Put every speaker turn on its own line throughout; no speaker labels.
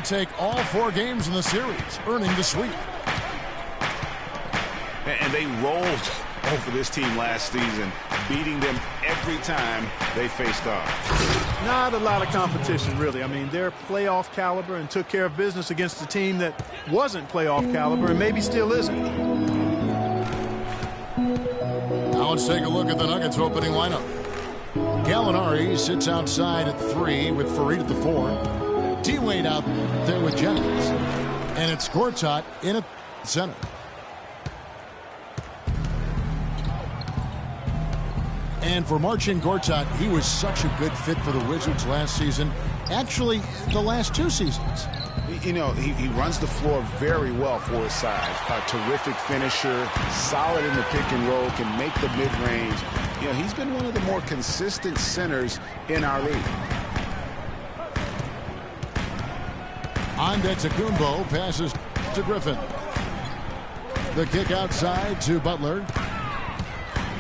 to take all 4 games in the series, earning the sweep.
And they rolled over this team last season, beating them every time they faced off.
Not a lot of competition, really. I mean, they're playoff caliber and took care of business against a team that wasn't playoff caliber and maybe still isn't.
Now let's take a look at the Nuggets opening lineup. Gallinari sits outside at 3 with Fareed at the 4. T-Wade out there with Jennings. And it's Gortat in at center. And for Marcin Gortat, he was such a good fit for the Wizards last season. Actually, the last 2 seasons.
You know, he runs the floor very well for his size. A terrific finisher, solid in the pick and roll, can make the mid-range. You know, he's been one of the more consistent centers in our league.
Antetokounmpo passes to Griffin. The kick outside to Butler.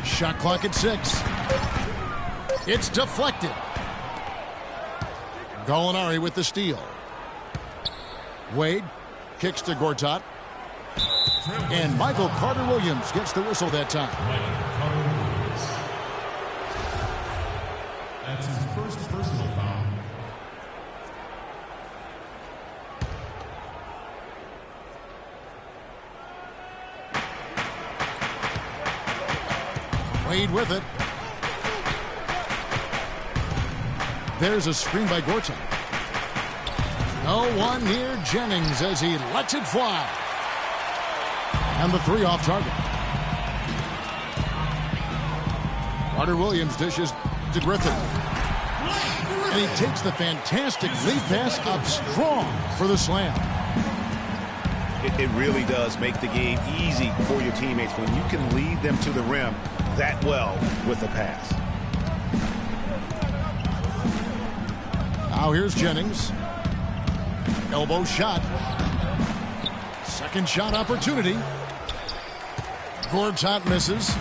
Shot clock at 6. It's deflected. Gallinari with the steal. Wade kicks to Gortat. And Michael Carter-Williams gets the whistle that time.
That's his first personal foul.
Wade with it. There's a screen by Gortat. No one near Jennings as he lets it fly. And the 3 off target. Carter-Williams dishes to Griffin. And he takes the fantastic lead pass up strong for the slam.
It really does make the game easy for your teammates when you can lead them to the rim that well with a pass.
Now here's Jennings. Elbow shot. Second shot opportunity. Gortat misses.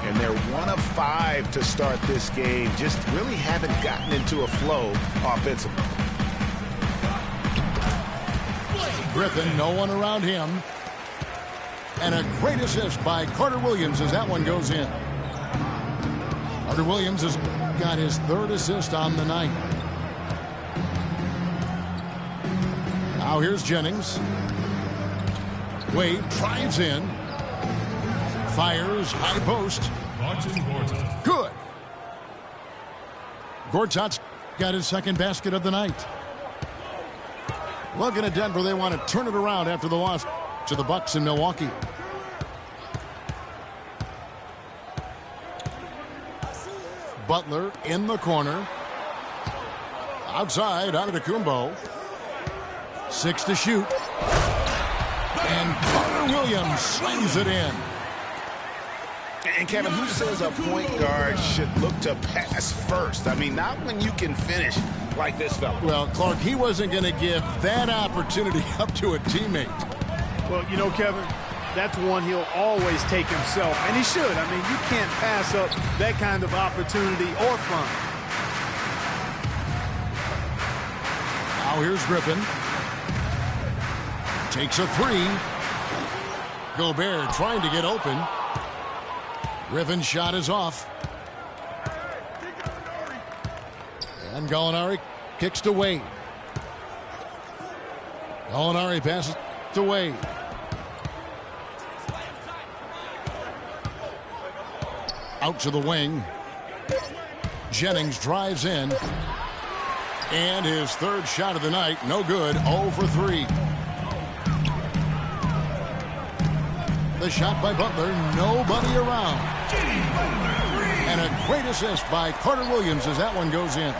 And they're 1 of 5 to start this game. Just really haven't gotten into a flow offensively.
Griffin, no one around him. And a great assist by Carter-Williams as that one goes in. Carter-Williams has got his 3rd assist on the night. Now here's Jennings. Wade drives in. Fires high post. Good. Gortat's got his 2nd basket of the night. Looking at Denver, they want to turn it around after the loss to the Bucks in Milwaukee. Butler in the corner. Outside, Antetokounmpo. 6 to shoot. And Carter-Williams slams it in.
And Kevin, who says a point guard should look to pass first? I mean, not when you can finish like this fella.
Well, Clark, he wasn't going to give that opportunity up to a teammate.
Well, you know, Kevin, that's one he'll always take himself, and he should. I mean, you can't pass up that kind of opportunity or fun.
Now here's Griffin. Takes a 3. Gobert trying to get open. Griffin's shot is off. And Gallinari kicks to Wade. Gallinari passes to Wade. Out to the wing. Jennings drives in. And his 3rd shot of the night, no good, 0 for 3. The shot by Butler, nobody around. And a great assist by Carter-Williams as that one goes in.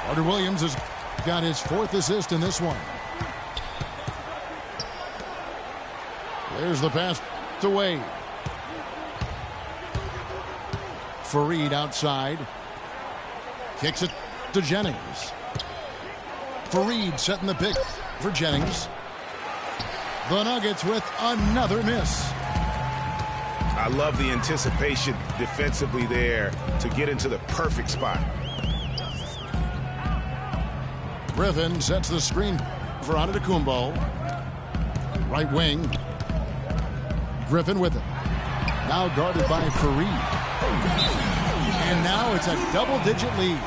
Carter-Williams has got his 4th assist in this one. There's the pass to Wade. Fareed outside. Kicks it to Jennings. Fareed setting the pick for Jennings. The Nuggets with another miss.
I love the anticipation defensively there to get into the perfect spot.
Griffin sets the screen for Antetokounmpo. Right wing. Griffin with it. Now guarded by Fareed. And now it's a double-digit lead.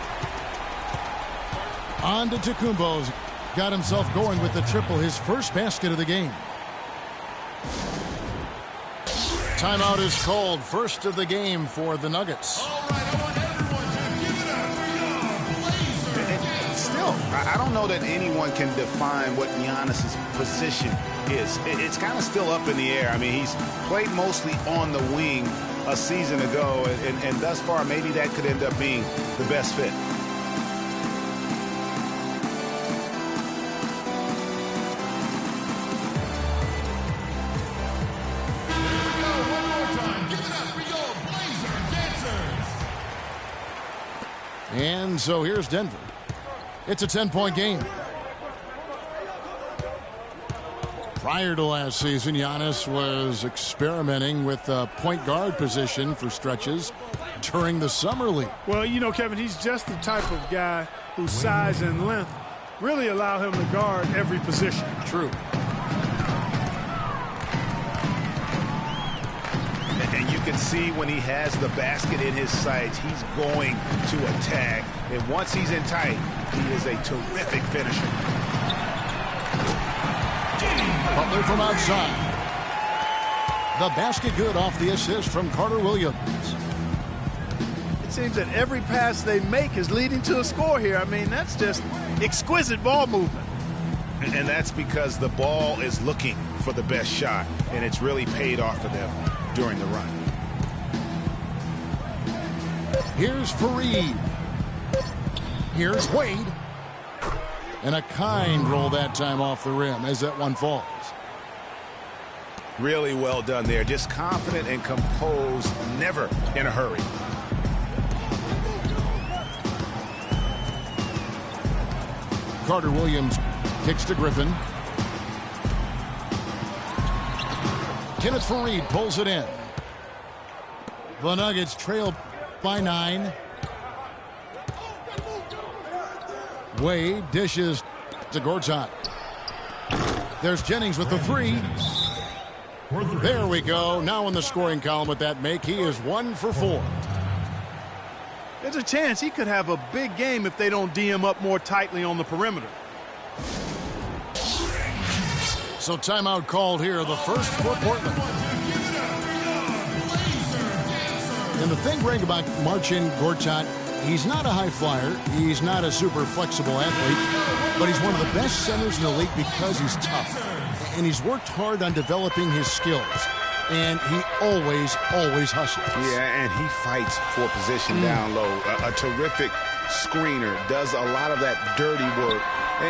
Antetokounmpo's got himself going with the triple, his first basket of the game. Timeout is called, first of the game for the Nuggets.
All right, I want everyone to give it up for your Blazers.
Still, I don't know that anyone can define what Giannis's position is. It's kind of still up in the air. I mean, he's played mostly on the wing a season ago, and thus far, maybe that could end up being the best fit.
And so here's Denver. It's a 10-point game. Prior to last season, Giannis was experimenting with the point guard position for stretches during the summer league.
Well, you know, Kevin, he's just the type of guy whose size and length really allow him to guard every position.
True.
And you can see when he has the basket in his sights, he's going to attack. And once he's in tight, he is a terrific finisher.
Butler from outside. The basket good off the assist from Carter Williams.
It seems that every pass they make is leading to a score here. I mean, that's just exquisite ball movement.
And that's because the ball is looking for the best shot, and it's really paid off for them during the run.
Here's Fareed. Here's Wade. And a kind roll that time off the rim as that one falls.
Really well done there. Just confident and composed, never in a hurry.
Carter Williams kicks to Griffin. Kenneth Fareed pulls it in. The Nuggets trail by 9. Wade dishes to Gortat. There's Jennings with the three. There we go. Now in the scoring column with that make, he is 1 for 4.
There's a chance he could have a big game if they don't D him up more tightly on the perimeter.
So timeout called here, the first for Portland. And the thing, Greg, about Marcin Gortat, he's not a high flyer. He's not a super flexible athlete, but he's one of the best centers in the league because he's tough. And he's worked hard on developing his skills. And he always hustles.
Yeah, and he fights for position down low. A terrific screener, does a lot of that dirty work.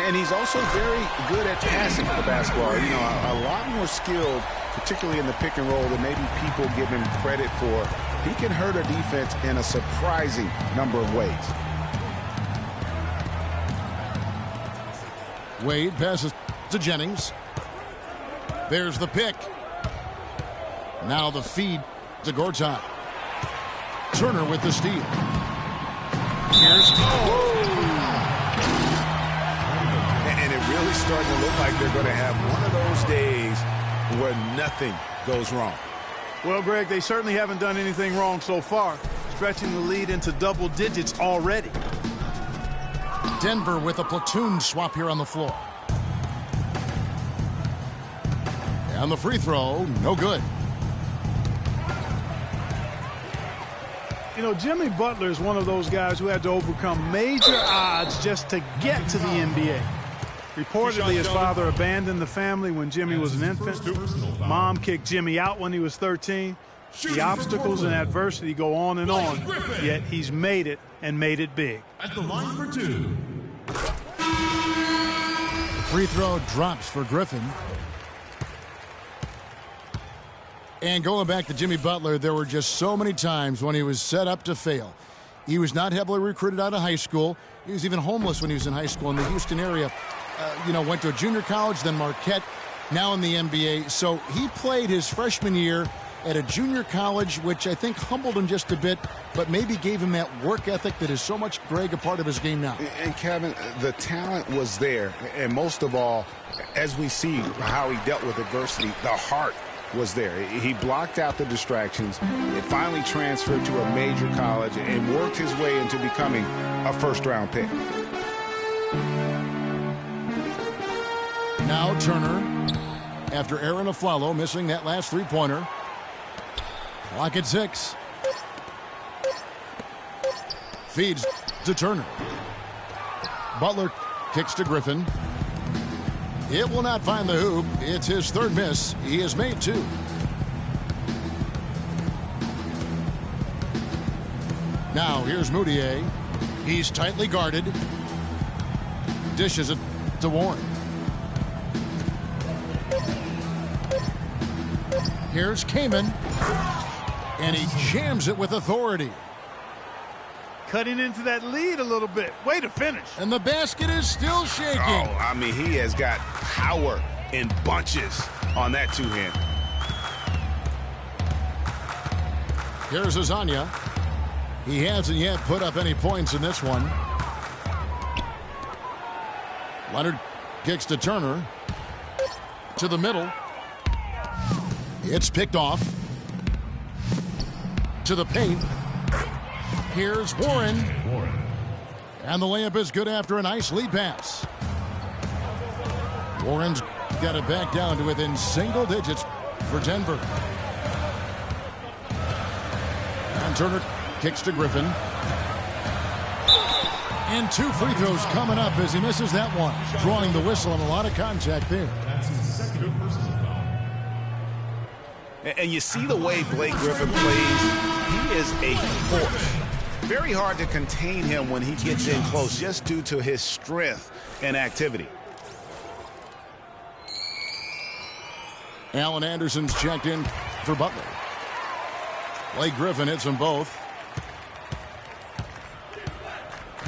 And he's also very good at passing the basketball. You know, a lot more skilled, particularly in the pick and roll, than maybe people give him credit for. He can hurt a defense in a surprising number of ways.
Wade passes to Jennings. There's the pick. Now the feed to Gortat. Turner with the steal. Here's
And it really starting to look like they're going to have one of those days where nothing goes wrong.
Well, Greg, they certainly haven't done anything wrong so far, stretching the lead into double digits already.
Denver with a platoon swap here on the floor. And the free throw, no good.
You know, Jimmy Butler is one of those guys who had to overcome major odds just to get to the NBA. Reportedly, his father abandoned the family when Jimmy was an infant. Mom kicked Jimmy out when he was 13. The obstacles and adversity go on and on, yet he's made it and made it big.
At the line for 2.
Free throw drops for Griffin. And going back to Jimmy Butler, there were just so many times when he was set up to fail. He was not heavily recruited out of high school. He was even homeless when he was in high school in the Houston area. Went to a junior college, then Marquette, now in the NBA. So he played his freshman year at a junior college, which I think humbled him just a bit, but maybe gave him that work ethic that is so much, Greg, a part of his game now.
And Kevin, the talent was there. And most of all, as we see how he dealt with adversity, the heart was there. He blocked out the distractions. It finally transferred to a major college and worked his way into becoming a first-round pick.
Now Turner, after Aaron Aflalo missing that last three-pointer. Clock at 6. Feeds to Turner. Butler kicks to Griffin. It will not find the hoop. It's his third miss. He has made 2. Now here's Moutier. He's tightly guarded. Dishes it to Warren. Here's Kaman. And he jams it with authority.
Cutting into that lead a little bit. Way to finish.
And the basket is still shaking.
Oh, I mean, he has got power in bunches on that two-hand.
Here's Azania. He hasn't yet put up any points in this one. Leonard kicks to Turner. To the middle. It's picked off. To the paint. Here's Warren. And the layup is good after a nice lead pass. Warren's got it back down to within single digits for Denver. And Turner kicks to Griffin. And 2 free throws coming up as he misses that one. Drawing the whistle and a lot of contact there.
That's his second personal foul.
And you see the way Blake Griffin plays. He is a force. Very hard to contain him when he gets in close just due to his strength and activity.
Allen Anderson's checked in for Butler. Blake Griffin hits them both.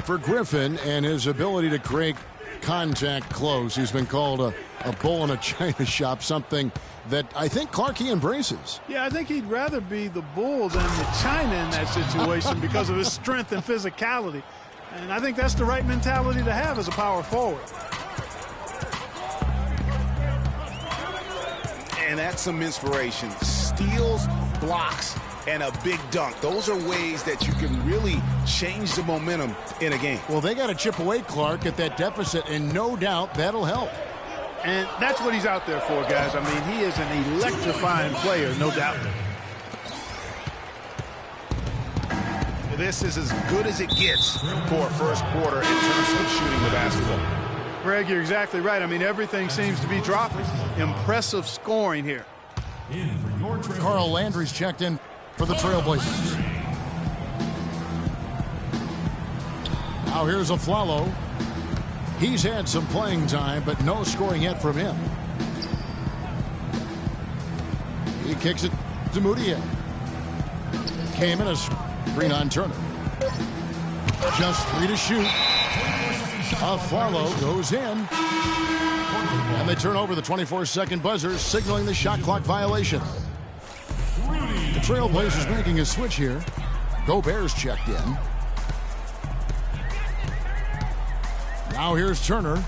For Griffin and his ability to create contact close, he's been called a bull in a china shop, something that I think Clarkey embraces.
Yeah, I think he'd rather be the bull than the china in that situation because of his strength and physicality. And I think that's the right mentality to have as a power forward.
And that's some inspiration. Steals, blocks, and a big dunk. Those are ways that you can really change the momentum in a game.
Well, they got to chip away, Clark, at that deficit, and no doubt that'll help.
And that's what he's out there for, guys. I mean, he is an electrifying player, no doubt.
This is as good as it gets for a first quarter in terms of shooting the basketball.
Greg, you're exactly right. I mean, everything seems to be dropping. Impressive scoring here.
Carl Landry's checked in for the Trailblazers. Now here's Aflalo. He's had some playing time, but no scoring yet from him. He kicks it to Moutier. Came in a screen on Turner. Just 3 to shoot. Aflalo goes in. And they turn over the 24-second buzzer, signaling the shot clock violation. The Trailblazers making a switch here. Gobert's checked in. Now here's Turner.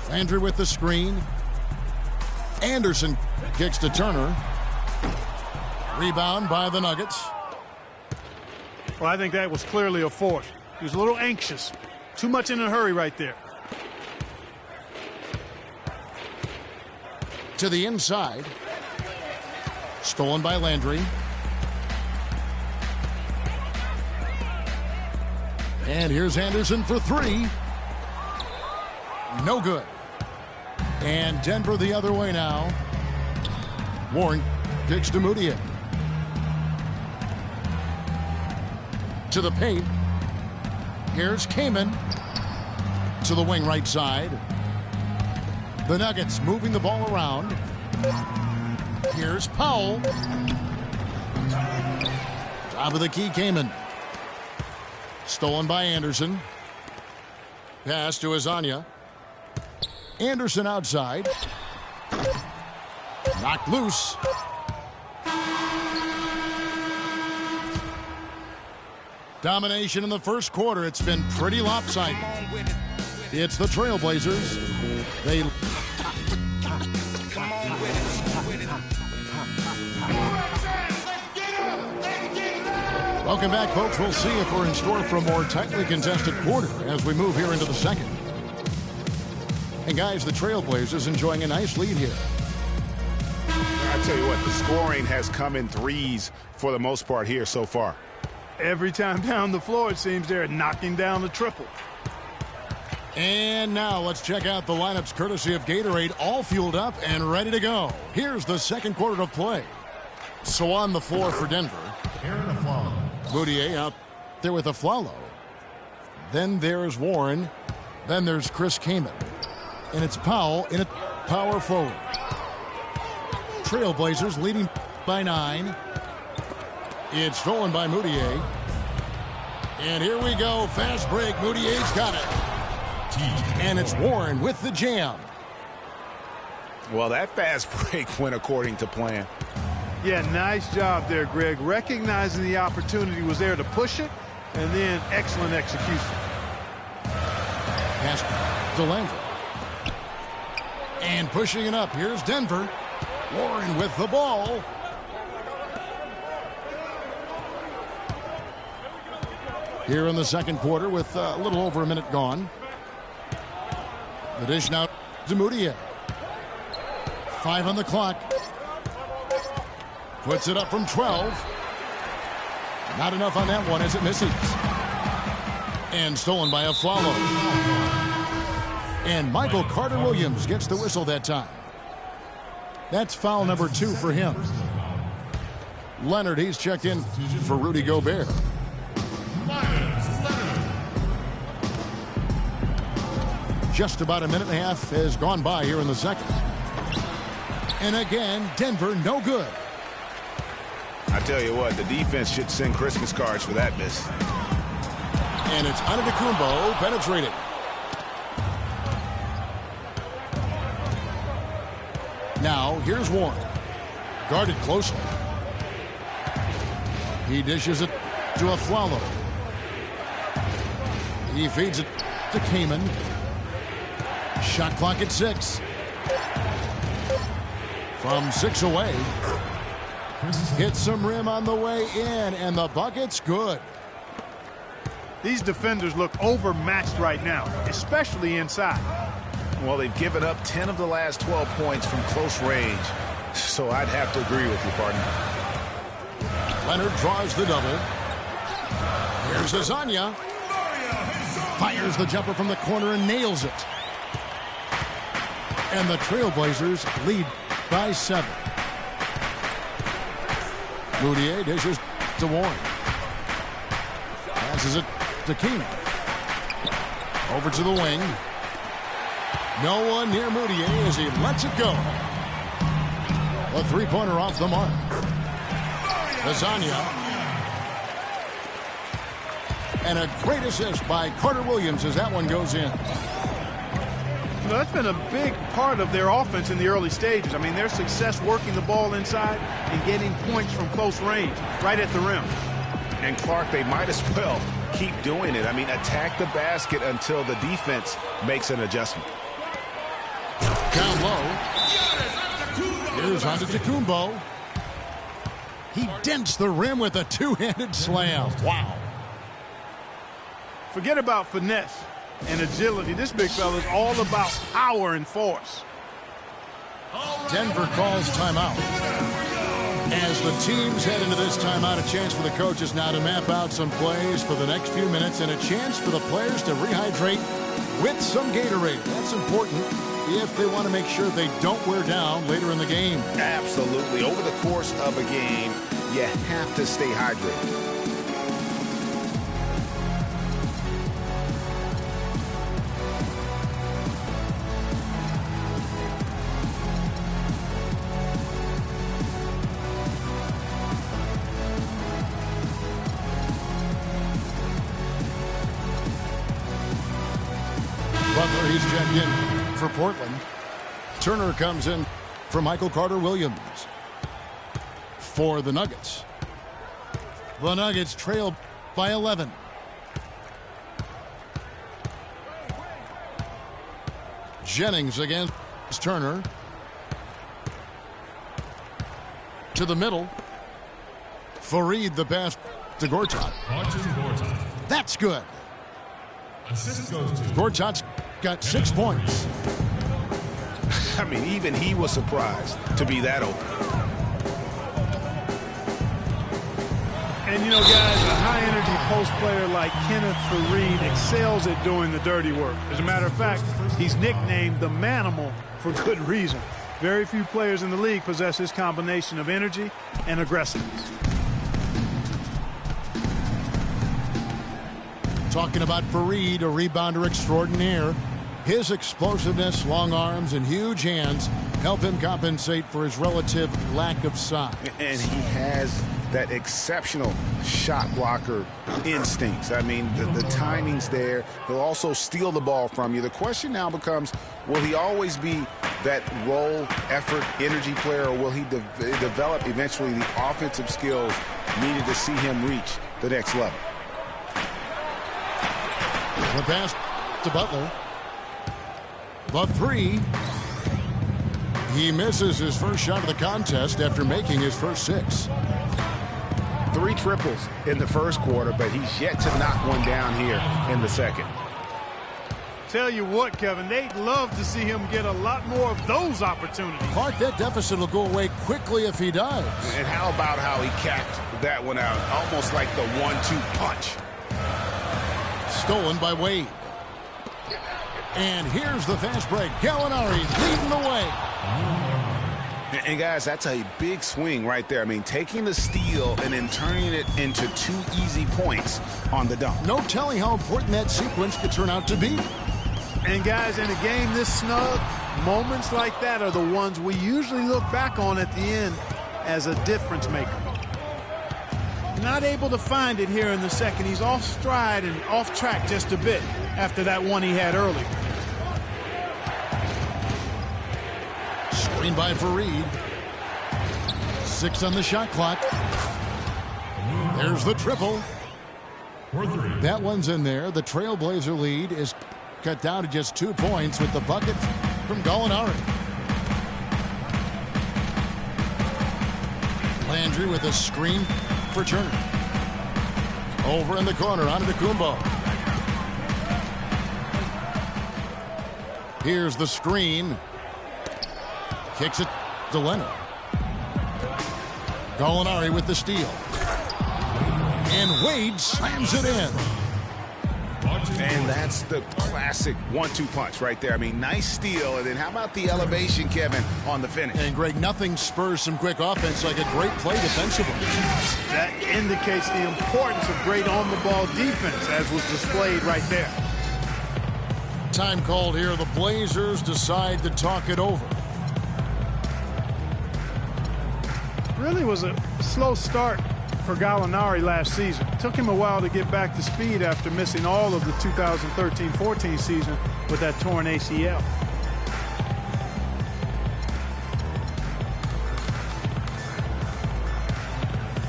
Landry with the screen. Anderson kicks to Turner. Rebound by the Nuggets.
Well, I think that was clearly a force. He was a little anxious. Too much in a hurry right there.
To the inside. Stolen by Landry. And here's Anderson for 3. No good. And Denver the other way now. Warren kicks to Moutier. To the paint. Here's Kaman. To the wing right side. The Nuggets moving the ball around. Here's Powell. Top of the key, Kaman. Stolen by Anderson. Pass to Azania. Anderson outside. Knocked loose. Domination in the first quarter. It's been pretty lopsided. It's the Trailblazers. They... Welcome back, folks. We'll see if we're in store for a more tightly contested quarter as we move here into the second. And guys, the Trailblazers enjoying a nice lead here.
I tell you what, the scoring has come in threes for the most part here so far.
Every time down the floor, it seems they're knocking down the triple.
And now let's check out the lineups courtesy of Gatorade, all fueled up and ready to go. Here's the second quarter of play. So on the floor for Denver, Moutier out there with Aflalo. Then there's Warren. Then there's Chris Kaman. And it's Powell in a power forward. Trailblazers leading by 9. It's stolen by Moutier. And here we go. Fast break. Moutier's got it. And it's Warren with the jam.
Well, that fast break went according to plan.
Yeah, nice job there, Greg. Recognizing the opportunity was there to push it, and then excellent execution.
Pass to Landry. And pushing it up. Here's Denver. Warren with the ball. Here in the second quarter with a little over a minute gone. The dish now to Moutier. 5 on the clock. Puts it up from 12. Not enough on that one as it misses. And stolen by Aflalo. And Michael Carter-Williams gets the whistle that time. That's foul number 2 for him. Leonard, he's checked in for Rudy Gobert. Just about a minute and a half has gone by here in the second. And again, Denver no good.
I tell you what, the defense should send Christmas cards for that miss.
And it's Antetokounmpo penetrated. Now, here's Warren. Guarded closely. He dishes it to Aflalo. He feeds it to Kaman. Shot clock at 6. From 6 away. Hits some rim on the way in, and the bucket's good.
These defenders look overmatched right now, especially inside.
Well, they've given up 10 of the last 12 points from close range, so I'd have to agree with you, partner.
Leonard draws the double. Here's Azania. Fires the jumper from the corner and nails it. And the Trailblazers lead by 7. Moutier dishes to Warren. Passes it to Keenan. Over to the wing. No one near Moutier as he lets it go. A three-pointer off the mark. Azania. And a great assist by Carter-Williams as that one goes in.
You know, that's been a big part of their offense in the early stages. I mean, their success working the ball inside and getting points from close range, right at the rim.
And Clark, they might as well keep doing it. I mean, attack the basket until the defense makes an adjustment.
Down low. Here's Antetokounmpo. He dents the rim with a two-handed slam. Wow.
Forget about finesse and agility. This big fella is all about power and force.
Denver calls timeout. As the teams head into this timeout, a chance for the coaches now to map out some plays for the next few minutes and a chance for the players to rehydrate with some Gatorade. That's important if they want to make sure they don't wear down later in the game.
Absolutely. Over the course of a game, you have to stay hydrated.
Butler, he's checked in for Portland. Turner comes in for Michael Carter-Williams for the Nuggets. The Nuggets trail by 11. Jennings against Turner. To the middle. Fareed the pass to Gortat. That's good.
Assist goes to
Gortat's got 6 points.
I mean, even he was surprised to be that open.
And, you know, guys, a high-energy post player like Kenneth Fareed excels at doing the dirty work. As a matter of fact, he's nicknamed the Manimal for good reason. Very few players in the league possess this combination of energy and aggressiveness.
Talking about Fareed, a rebounder extraordinaire. His explosiveness, long arms, and huge hands help him compensate for his relative lack of size.
And he has that exceptional shot blocker instincts. I mean, the timing's there. He'll also steal the ball from you. The question now becomes, will he always be that role, effort, energy player, or will he develop eventually the offensive skills needed to see him reach the next level?
The pass to Butler. The three. He misses his first shot of the contest after making his first 6.
3 triples in the first quarter, but he's yet to knock one down here in the second.
Tell you what, Kevin, they'd love to see him get a lot more of those opportunities.
Clark, that deficit will go away quickly if he does.
And how about how he capped that one out, almost like the 1-2 punch.
Stolen by Wade. And here's the fast break. Gallinari leading the way.
And guys, that's a big swing right there. I mean, taking the steal and then turning it into 2 easy points on the dunk.
No telling how important that sequence could turn out to be.
And guys, in a game this snug, moments like that are the ones we usually look back on at the end as a difference maker. Not able to find it here in the second. He's off stride and off track just a bit after that one he had earlier.
Screen by Fareed. 6 on the shot clock. There's the triple. That one's in there. The Trailblazer lead is cut down to just 2 points with the bucket from Gallinari. Landry with a screen for Turner. Over in the corner, onto the Kumbo. Here's the screen. Kicks it to Leonard. Gallinari with the steal. And Wade slams it in.
And that's the classic 1-2 punch right there. I mean, nice steal. And then how about the elevation, Kevin, on the finish?
And, Greg, nothing spurs some quick offense like a great play defensively.
That indicates the importance of great on-the-ball defense, as was displayed right there.
Time called here. The Blazers decide to talk it over.
Really was a slow start for Gallinari last season. It took him a while to get back to speed after missing all of the 2013-14 season with that torn ACL.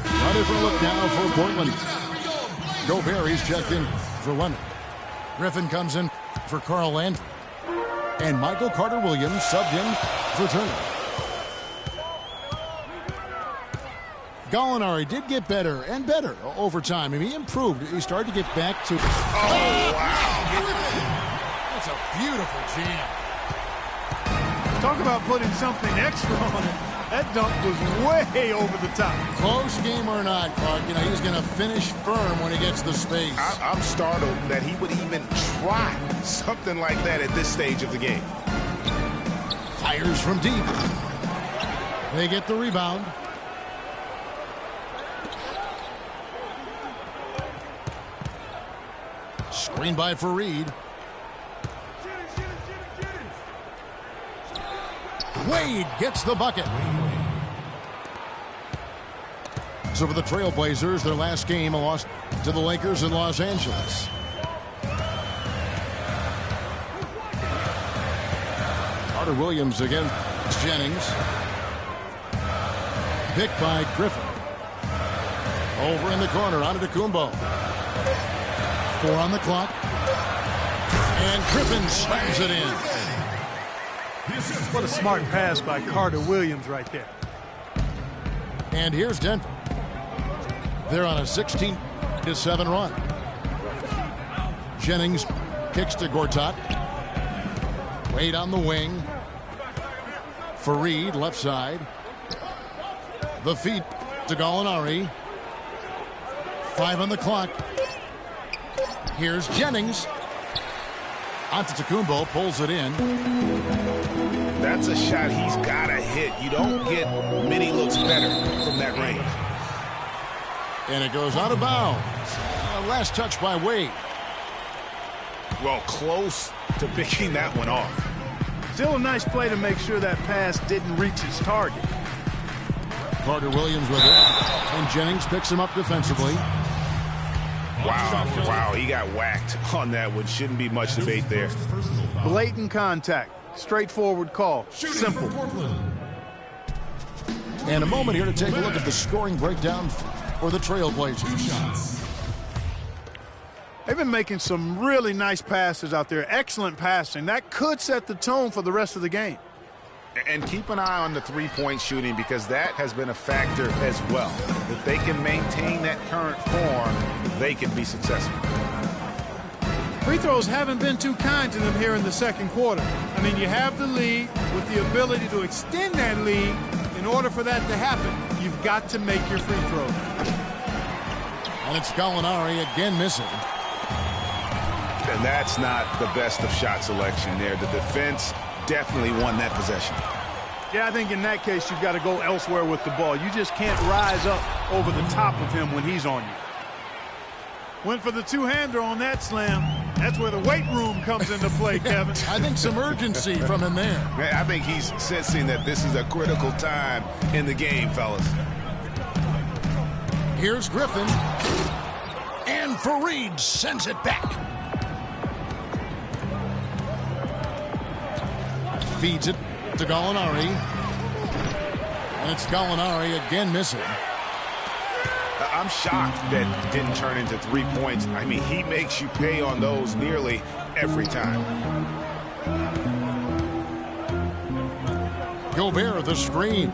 A different look now for Portland. Gobert, he's checked in for Leonard. Griffin comes in for Carl Landry. And Michael Carter-Williams subbed in for Turner. Gallinari did get better and better over time. I mean, he improved. He started to get back to...
Oh, wow.
That's a beautiful jam.
Talk about putting something extra on it. That dunk was way over the top.
Close game or not, Clark, you know, he's going to finish firm when he gets the space.
I'm startled that he would even try something like that at this stage of the game.
Fires from deep. They get the rebound. Screen by Fareed. Wade gets the bucket. So for the Trailblazers, their last game, a loss to the Lakers in Los Angeles. Carter-Williams against Jennings. Picked by Griffin. Over in the corner, onto Kumbo. 4 on the clock. And Griffin slams it in.
What a smart pass by Carter Williams right there.
And here's Denver. They're on a 16-7 run. Jennings kicks to Gortat. Wade on the wing. Fareed left side. The feed to Gallinari. 5 on the clock. Here's Jennings. Antetokounmpo pulls it in.
That's a shot he's got to hit. You don't get many looks better from that range.
And it goes out of bounds. Last touch by Wade.
Well, close to picking that one off.
Still a nice play to make sure that pass didn't reach its target.
Carter Williams with it. And Jennings picks him up defensively.
Wow, he got whacked on that one. Shouldn't be much debate there.
Blatant contact. Straightforward call. Simple.
And a moment here to take a look at the scoring breakdown for the Trailblazers.
They've been making some really nice passes out there. Excellent passing. That could set the tone for the rest of the game.
And keep an eye on the three-point shooting, because that has been a factor as well. If they can maintain that current form, they can be successful.
Free throws haven't been too kind to them here in the second quarter. I mean, you have the lead. With the ability to extend that lead, in order for that to happen, you've got to make your free throws.
And it's Gallinari again missing.
And that's not the best of shot selection there. The defense definitely won that possession.
Yeah, I think in that case, you've got to go elsewhere with the ball. You just can't rise up over the top of him when he's on you. Went for the two-hander on that slam. That's where the weight room comes into play, Kevin.
I think some urgency from him there.
Man, I think he's sensing that this is a critical time in the game, fellas.
Here's Griffin. And Fareed sends it back. Feeds it to Gallinari. And it's Gallinari again missing.
I'm shocked that didn't turn into 3 points. I mean, he makes you pay on those nearly every time.
Gobert the screen.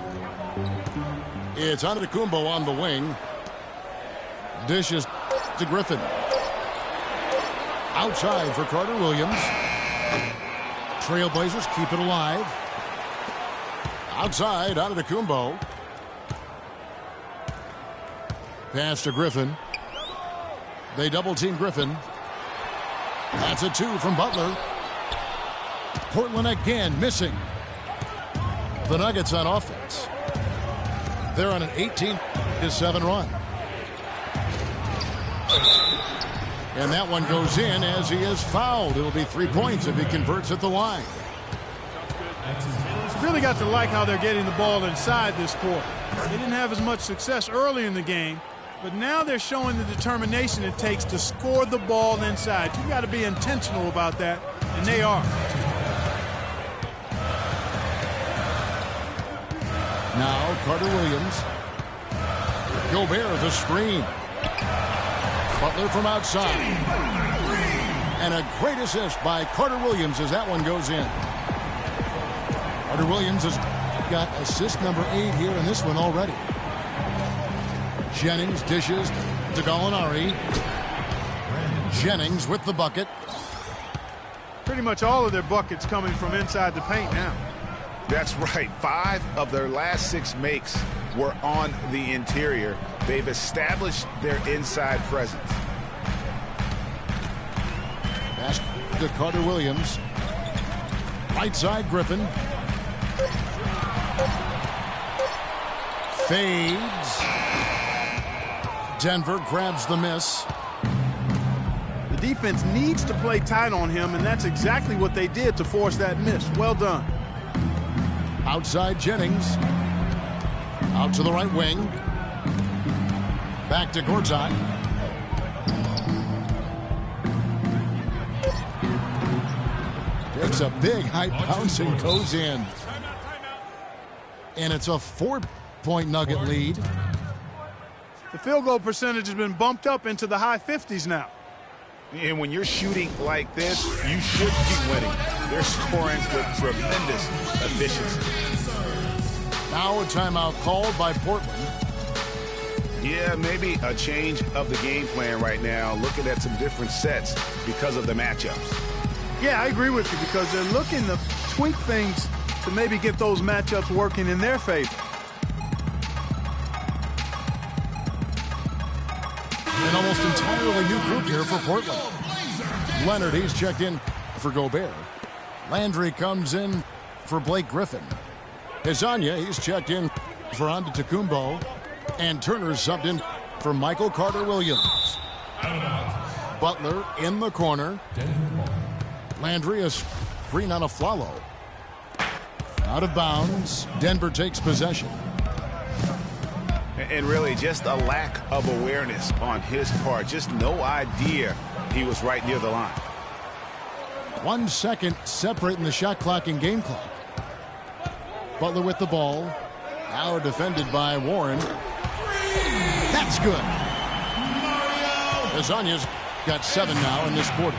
It's Antetokounmpo on the wing. Dishes to Griffin. Outside for Carter Williams. Trailblazers keep it alive. Outside, Antetokounmpo. Pass to Griffin. They double-team Griffin. That's a 2 from Butler. Portland again missing. The Nuggets on offense. They're on an 18-7 run. And that one goes in as he is fouled. It'll be 3 points if he converts at the line.
Really got to like how they're getting the ball inside this quarter. They didn't have as much success early in the game, but now they're showing the determination it takes to score the ball inside. You've got to be intentional about that, and they are.
Now Carter Williams. Gobert the screen. Butler from outside. And a great assist by Carter Williams as that one goes in. Carter Williams has got assist number 8 here in this one already. Jennings dishes to Gallinari. Jennings with the bucket.
Pretty much all of their buckets coming from inside the paint now.
That's right. 5 of their last 6 makes were on the interior. They've established their inside presence.
Pass to Carter Williams. Right side, Griffin. Fades. Denver grabs the miss.
The defense needs to play tight on him, and that's exactly what they did to force that miss. Well done.
Outside Jennings. Out to the right wing. Back to Gortat. Takes a big high bounce and goes in. And it's a 4-point Nugget lead.
The field goal percentage has been bumped up into the high 50s now.
And when you're shooting like this, you should be winning. They're scoring with tremendous efficiency.
Now a timeout called by Portland.
Yeah, maybe a change of the game plan right now, looking at some different sets because of the matchups.
Yeah, I agree with you because they're looking to tweak things to maybe get those matchups working in their favor.
An almost entirely new group here for Portland. Leonard, he's checked in for Gobert. Landry comes in for Blake Griffin. Hezonja, he's checked in for Antetokounmpo. And Turner subbed in for Michael Carter-Williams. Butler in the corner. Landry is screen on Afflalo. Out of bounds. Denver takes possession.
And really just a lack of awareness on his part. Just no idea he was right near the line.
1 second separating the shot clock and game clock. Butler with the ball. Now defended by Warren. That's good. Hezonja's got 7 now in this quarter.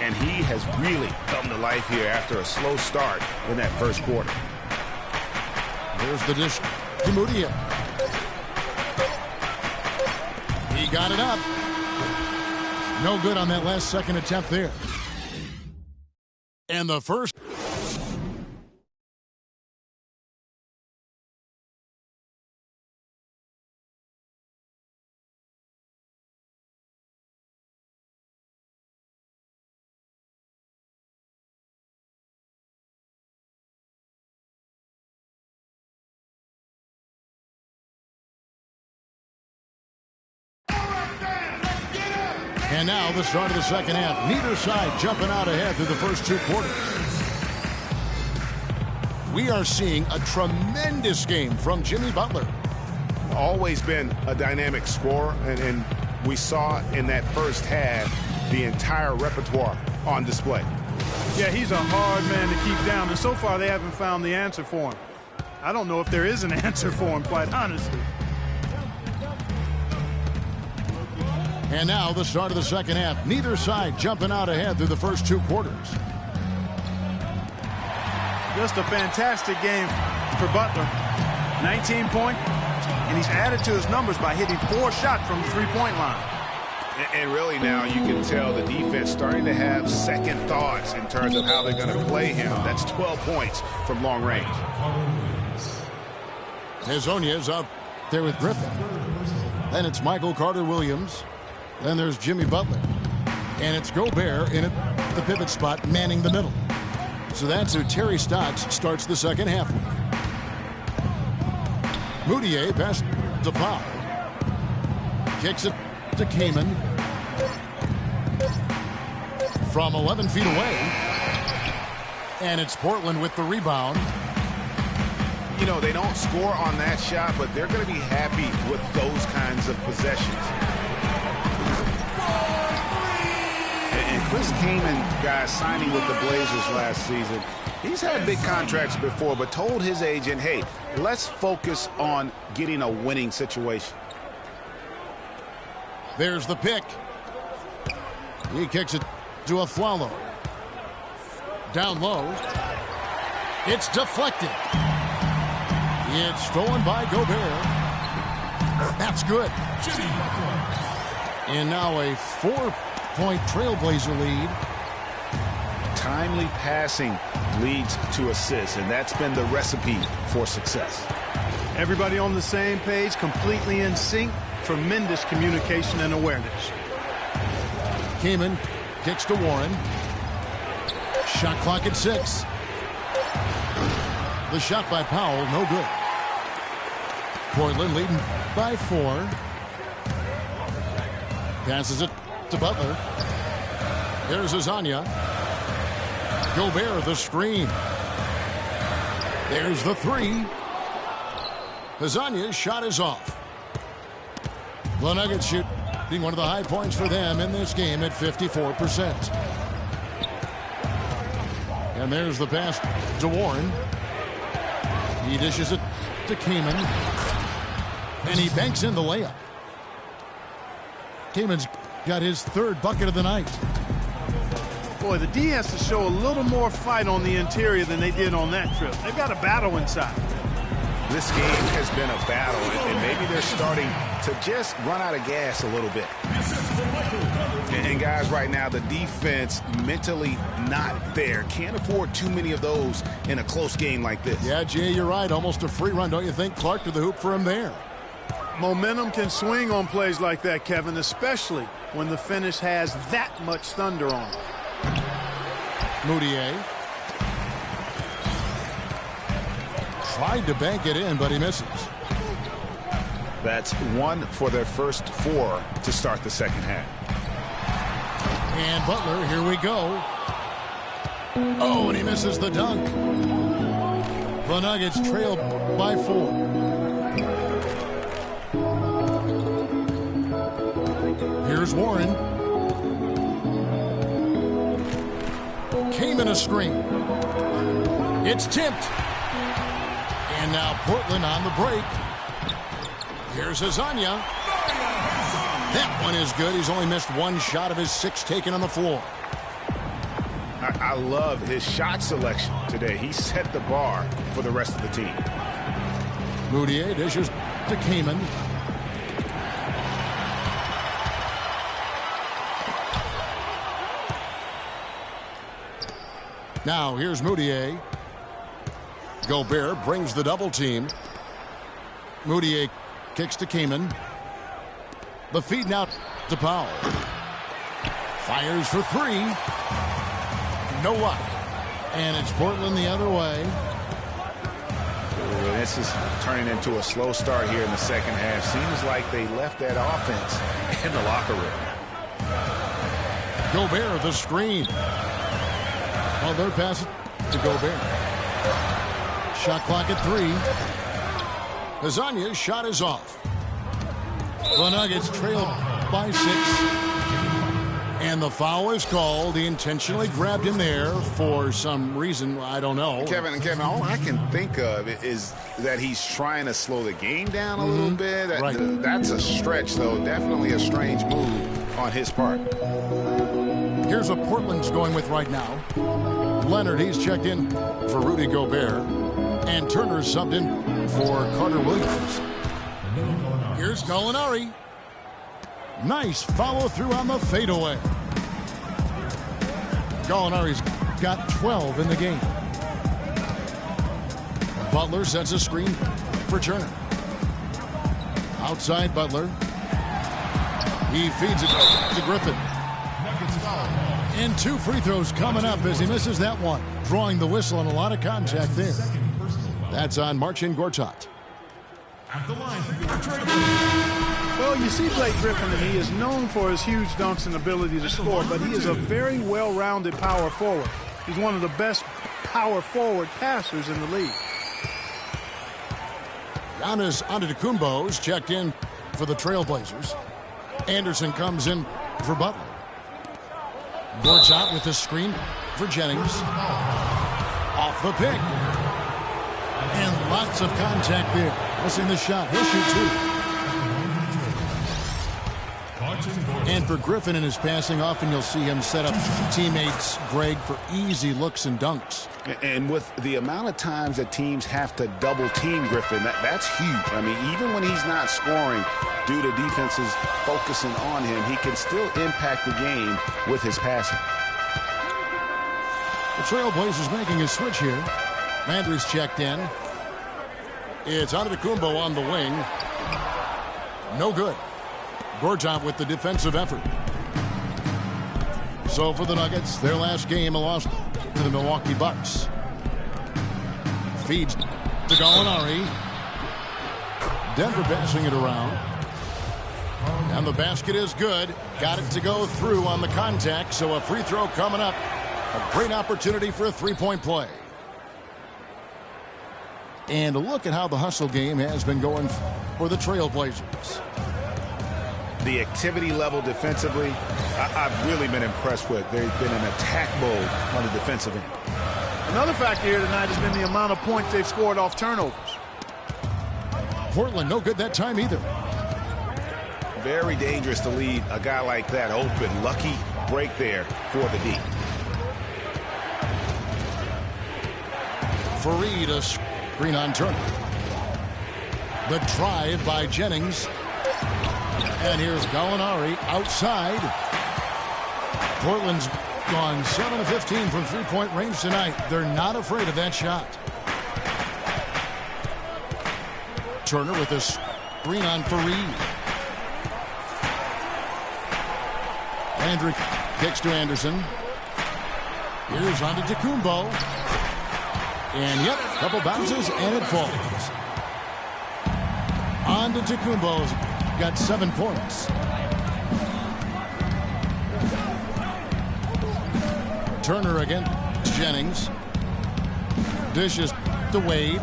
And he has really come to life here after a slow start in that first quarter.
Here's the dish to Mudiay. He got it up. No good on that last second attempt there. And the first. And now the start of the second half. Neither side jumping out ahead through the first 2 quarters. We are seeing a tremendous game from Jimmy Butler.
Always been a dynamic scorer, and we saw in that first half the entire repertoire on display.
Yeah, he's a hard man to keep down, and so far they haven't found the answer for him. I don't know if there is an answer for him, quite honestly.
And now the start of the second half. Neither side jumping out ahead through the first 2 quarters.
Just a fantastic game for Butler. 19 points, and he's added to his numbers by hitting 4 shots from the three-point line.
And really now you can tell the defense starting to have second thoughts in terms of how they're going to play him. That's 12 points from long range.
Hezonja is out there with Griffin. Then it's Michael Carter-Williams. Then there's Jimmy Butler. And it's Gobert in at the pivot spot, manning the middle. So that's who Terry Stotts starts the second half with. Mudiay pass to Powell. Kicks it to Kaman. From 11 feet away. And it's Portland with the rebound.
You know, they don't score on that shot, but they're going to be happy with those kinds of possessions. And Chris Kaman, guys, signing with the Blazers last season, he's had big contracts before, but told his agent, hey, let's focus on getting a winning situation.
There's the pick. He kicks it to Afflalo. Down low. It's deflected. It's stolen by Gobert. That's good. And now a 4-point Trailblazer lead.
Timely passing leads to assists, and that's been the recipe for success.
Everybody on the same page, completely in sync. Tremendous communication and awareness.
Kaman kicks to Warren. Shot clock at 6. The shot by Powell, no good. Portland leading by 4. Passes it to Butler. Here's Hezonja. Gobert, the screen. There's the 3. Hezonja's shot is off. The Nuggets shoot being one of the high points for them in this game at 54%. And there's the pass to Warren. He dishes it to Kaman. And he banks in the layup. Kaman's got his third bucket of the night.
Boy, the D has to show a little more fight on the interior than they did on that trip. They've got a battle inside.
This game has been a battle, and maybe they're starting to just run out of gas a little bit. And guys, right now, the defense mentally not there. Can't afford too many of those in a close game like this.
Yeah, Jay, you're right. Almost a free run, don't you think? Clark to the hoop for him there.
Momentum can swing on plays like that, Kevin, especially when the finish has that much thunder on it.
Moutier tried to bank it in, but he misses.
That's one for their first 4 to start the second half.
And Butler, here we go. Oh, and he misses the dunk. The Nuggets trail by 4. Here's Warren. Came in a screen. It's tipped. And now Portland on the break. Here's Azania. That one is good. He's only missed one shot of his 6 taken on the floor.
I love his shot selection today. He set the bar for the rest of the team.
Moutier dishes to Kaman. Now here's Moutier. Gobert brings the double team. Moutier kicks to Kaman. The feed now to Powell. Fires for 3. No luck. And it's Portland the other way.
This is turning into a slow start here in the second half. Seems like they left that offense in the locker room.
Gobert, the screen. Oh, they're passing to Gobert. Shot clock at 3. Azania's shot is off. The Nuggets trail by 6. And the foul is called. He intentionally grabbed him there for some reason. I don't know.
Kevin, all I can think of is that he's trying to slow the game down a little bit.
Right.
That's a stretch, though. Definitely a strange move on his part.
Here's what Portland's going with right now. Leonard, he's checked in for Rudy Gobert. And Turner's subbed in for Carter Williams. Here's Gallinari. Nice follow-through on the fadeaway. Gallinari's got 12 in the game. Butler sets a screen for Turner. Outside Butler. He feeds it to Griffin. And 2 free throws coming up as he misses that one. Drawing the whistle and a lot of contact there. That's on Marcin Gortat.
At the line,
Well, you see Blake Griffin, and he is known for his huge dunks and ability to score, but he is a very well-rounded power forward. He's one of the best power forward passers in the league.
Giannis Antetokounmpo's checked in for the Trailblazers. Anderson comes in for Butler. Gortat with the screen for Jennings. Off the pick. And lots of contact there. Missing the shot. He'll shoot 2. And for Griffin in his passing, often you'll see him set up teammates, Greg, for easy looks and dunks.
And with the amount of times that teams have to double-team Griffin, that's huge. I mean, even when he's not scoring due to defenses focusing on him, he can still impact the game with his passing.
The Trailblazers making a switch here. Landry's checked in. It's Antetokounmpo on the wing. No good. Gortat with the defensive effort. So for the Nuggets, their last game, a loss to the Milwaukee Bucks. Feeds to Gallinari. Denver passing it around. And the basket is good. Got it to go through on the contact, so a free throw coming up. A great opportunity for a three-point play. And a look at how the hustle game has been going for the Trailblazers.
The activity level defensively, I've really been impressed with. They've been in attack mode on the defensive end.
Another factor here tonight has been the amount of points they've scored off turnovers.
Portland no good that time either.
very dangerous to leave a guy like that open. Lucky break there for the D.
Fareed, a screen on Turner. The drive by Jennings. And here's Gallinari outside. Portland's gone 7 of 15 from three-point range tonight. They're not afraid of that shot. Turner with a screen on Fareed. Andrew kicks to Anderson. Here's on to Tecumbo. And yep, couple bounces and it falls. On to Tecumbo's got 7 points. Turner against Jennings. Dishes to Wade.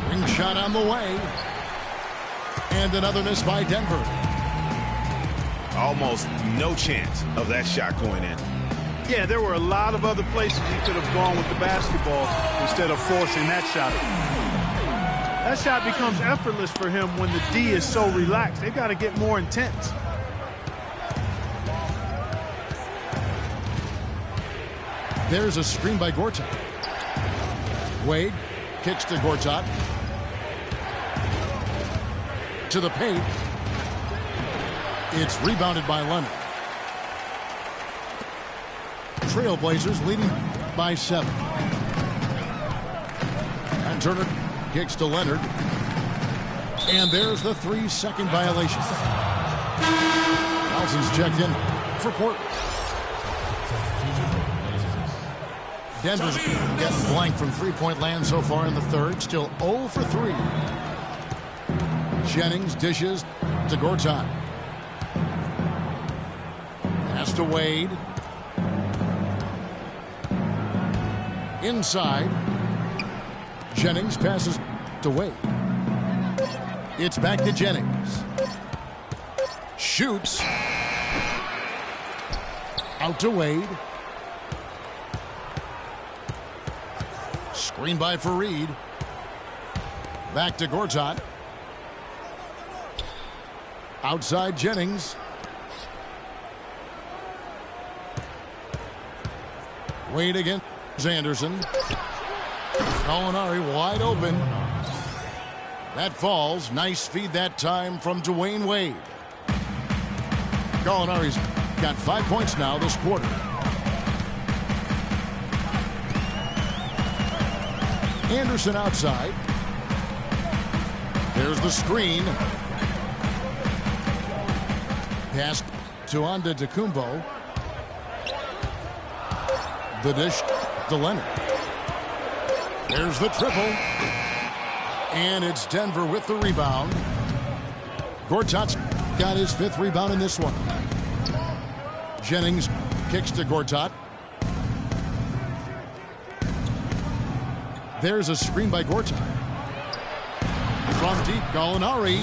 Ring shot on the way. And another miss by Denver.
Almost no chance of that shot going in.
Yeah, there were a lot of other places he could have gone with the basketball instead of forcing that shot. That shot becomes effortless for him when the D is so relaxed. They've got to get more intense.
There's a screen by Gortat. Wade kicks to Gortat. To the paint. It's rebounded by Leonard. Trailblazers leading by 7. And Turner kicks to Leonard. And there's the 3-second violation. Nelson's checked in for Portland. Denver's getting blank from three-point land so far in the third. Still 0 for 3. Jennings dishes to Gortat. Pass to Wade. Inside. Jennings passes to Wade. It's back to Jennings. Shoots. Out to Wade. Screen by Fareed. Back to Gortat. Outside Jennings. Wade against Anderson. Gallinari wide open. That falls. Nice feed that time from Dwayne Wade. Gallinari's got 5 points now this quarter. Anderson outside. There's the screen. Pass to Tecumbo. The dish to Leonard. There's the triple. And it's Denver with the rebound. Gortat's got his 5th rebound in this one. Jennings kicks to Gortat. There's a screen by Gortat. From deep, Gallinari.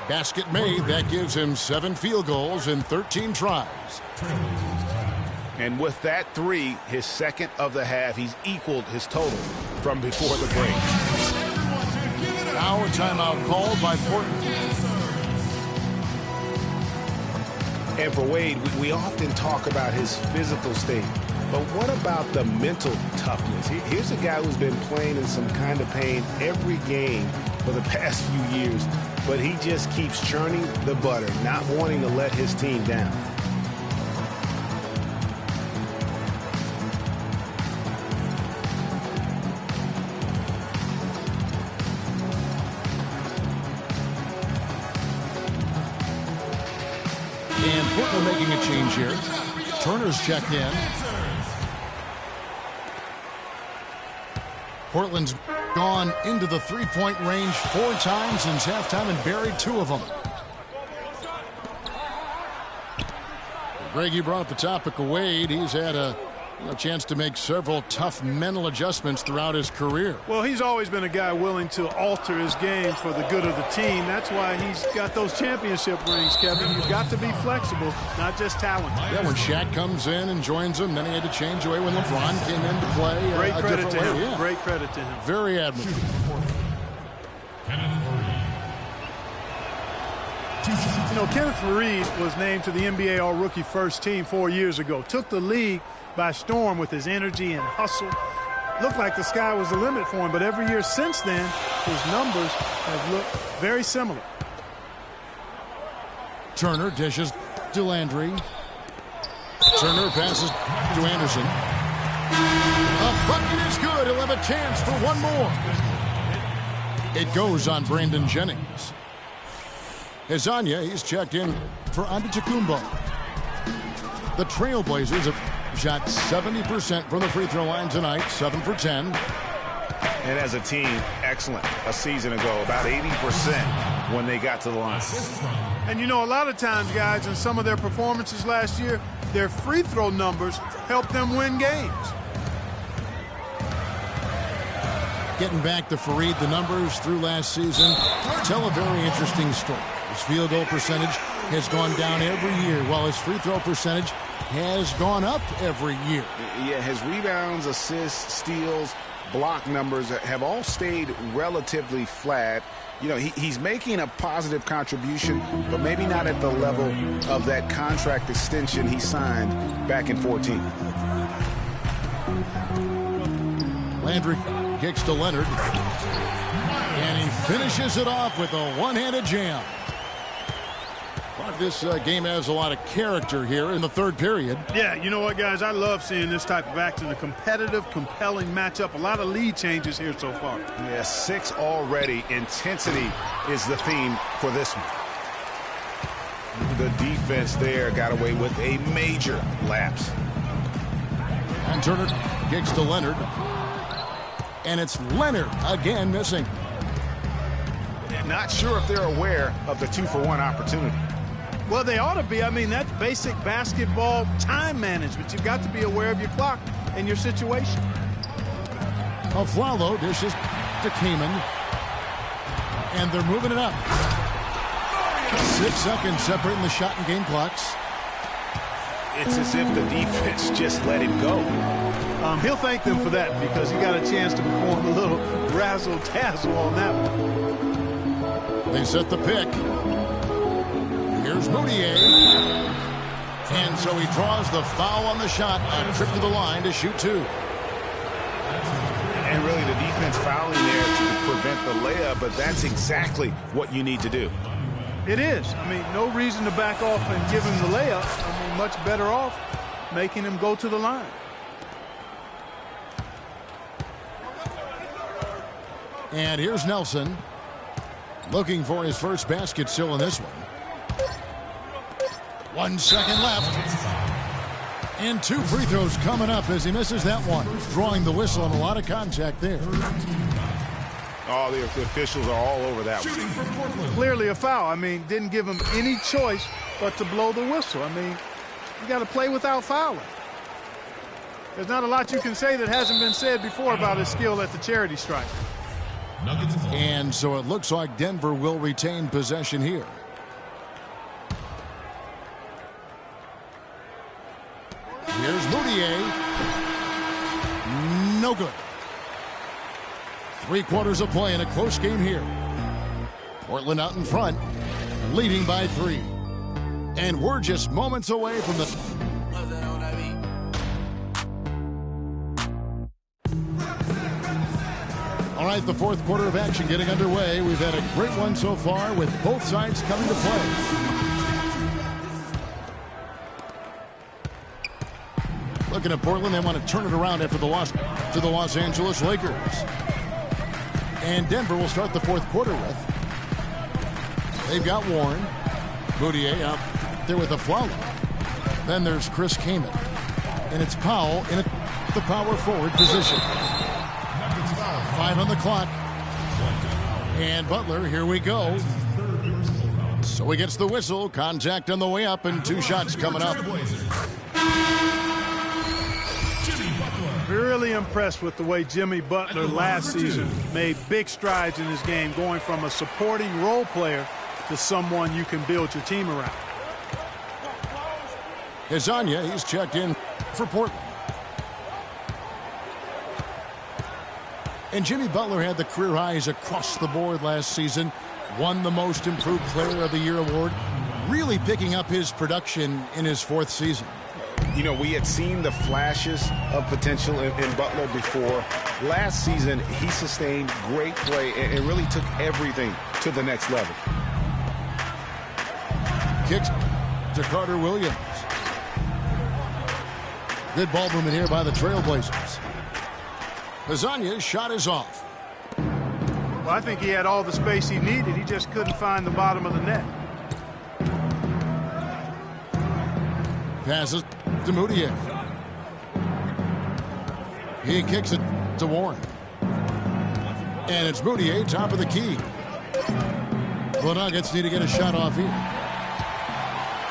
Basket made. That gives him 7 field goals in 13 tries.
And with that 3, his 2nd of the half, he's equaled his total from before the break.
Now a timeout called by Portland.
And for Wade, we often talk about his physical state. But what about the mental toughness? Here's a guy who's been playing in some kind of pain every game for the past few years. But he just keeps churning the butter, not wanting to let his team down.
And Portland making a change here. Turner's checked in. Portland's gone into the three-point range 4 times since halftime and buried 2 of them. Greg, you brought up the topic of Wade. He's had a chance to make several tough mental adjustments throughout his career.
Well, he's always been a guy willing to alter his game for the good of the team. That's why he's got those championship rings, Kevin. You've got to be flexible, not just talented.
Yeah, when Shaq comes in and joins him, then he had to change away when LeBron came into play.
Great credit to him.
Yeah.
Great credit to him.
Very admirable.
You know, Kenneth Faried was named to the NBA All-Rookie First Team 4 years ago. Took the league by storm with his energy and hustle. Looked like the sky was the limit for him, but every year since then, his numbers have looked very similar.
Turner dishes to Landry. Turner passes to Anderson. A bucket is good. He'll have a chance for one more. It goes on Brandon Jennings. Hezonja, he's checked in for Antetokounmpo. The Trailblazers have shot 70% from the free throw line tonight, 7 for 10.
And as a team, excellent. A season ago, about 80% when they got to the line.
And you know, a lot of times, guys, in some of their performances last year, their free throw numbers helped them win games.
Getting back to Faried, the numbers through last season tell a very interesting story. His field goal percentage has gone down every year, while his free throw percentage has gone up every year.
Yeah, his rebounds, assists, steals, block numbers have all stayed relatively flat. You know, he's making a positive contribution, but maybe not at the level of that contract extension he signed back in 14.
Landry kicks to Leonard, and he finishes it off with a one-handed jam. But this game has a lot of character here in the third period.
Yeah, you know what, guys? I love seeing this type of action, a competitive, compelling matchup. A lot of lead changes here so far.
Yeah, 6 already. Intensity is the theme for this one. The defense there got away with a major lapse.
And Turner kicks to Leonard. And it's Leonard again missing.
Not sure if they're aware of the 2-for-1 opportunity.
Well, they ought to be. I mean, that's basic basketball time management. You've got to be aware of your clock and your situation.
Aflalo dishes to Kaman. And they're moving it up. 6 seconds separating the shot and game clocks.
It's as if the defense just let him go.
He'll thank them for that because he got a chance to perform a little razzle-dazzle on that one.
They set the pick. Here's Moutier. And so he draws the foul on the shot. A trip to the line to shoot 2.
And really the defense fouling there to prevent the layup, but that's exactly what you need to do.
It is. I mean, no reason to back off and give him the layup. I mean, much better off making him go to the line.
And here's Nelson looking for his first basket still in this one. 1 second left. And 2 free throws coming up as he misses that one. Drawing the whistle and a lot of contact there.
Oh, the officials are all over that one.
Clearly a foul. I mean, didn't give him any choice but to blow the whistle. I mean, you got to play without fouling. There's not a lot you can say that hasn't been said before about his skill at the charity stripe.
And so it looks like Denver will retain possession here. Here's Moutier. No good. 3 quarters of play in a close game here. Portland out in front, leading by 3. And we're just moments away from the... All right, the fourth quarter of action getting underway. We've had a great one so far with both sides coming to play. Looking at Portland, they want to turn it around after the loss to the Los Angeles Lakers. And Denver will start the fourth quarter with. They've got Warren. Moutier out there with Aflalo. Then there's Chris Kaman. And it's Powell in the power forward position. 5 on the clock. And Butler, here we go. So he gets the whistle. Contact on the way up and 2 shots coming up.
Really impressed with the way Jimmy Butler last season made big strides in his game, going from a supporting role player to someone you can build your team around.
Hezonja, he's checked in for Portland. And Jimmy Butler had the career highs across the board last season. Won the Most Improved Player of the Year award. really picking up his production in his 4th season.
You know, we had seen the flashes of potential in Butler before. Last season, he sustained great play and really took everything to the next level.
Kicks to Carter Williams. Good ball movement here by the Trailblazers. Pizzagna's shot is off.
Well, I think he had all the space he needed. He just couldn't find the bottom of the net.
Passes to Moutier. He kicks it to Warren. And it's Moutier, top of the key. The Nuggets need to get a shot off here.